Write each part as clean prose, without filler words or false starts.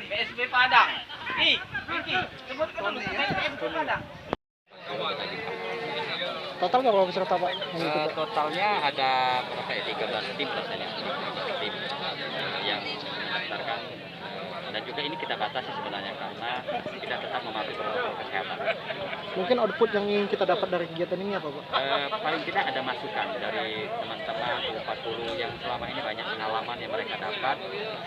PSB Padang. Vicky, sebut PSB Padang. Total berapa peserta Pak? Totalnya ada berapa ya? 13 tim rasanya. 13 tim yang mendaftarkan, dan juga ini kita batasi sebenarnya karena kita tetap mematuhi protokol kesehatan. Mungkin output yang ingin kita dapat dari kegiatan ini apa Pak? Paling tidak ada masukan dari teman-teman U40 yang selama ini banyak pengalaman yang mereka dapat,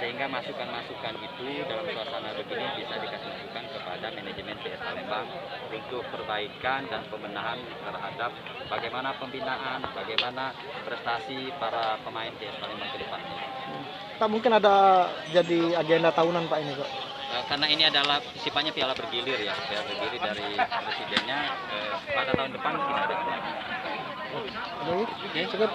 sehingga masukan-masukan itu dalam suasana begini bisa dikasih masukan kepada manajemen PS Palembang untuk perbaikan dan pembenahan terhadap bagaimana pembinaan, bagaimana prestasi para pemain PS Palembang ke depan. Tak mungkin ada jadi agenda tahunan Pak ini Pak? Karena ini adalah sifatnya piala bergilir ya, piala bergilir dari presidennya, pada tahun depan tidak ada. Oke, cukup.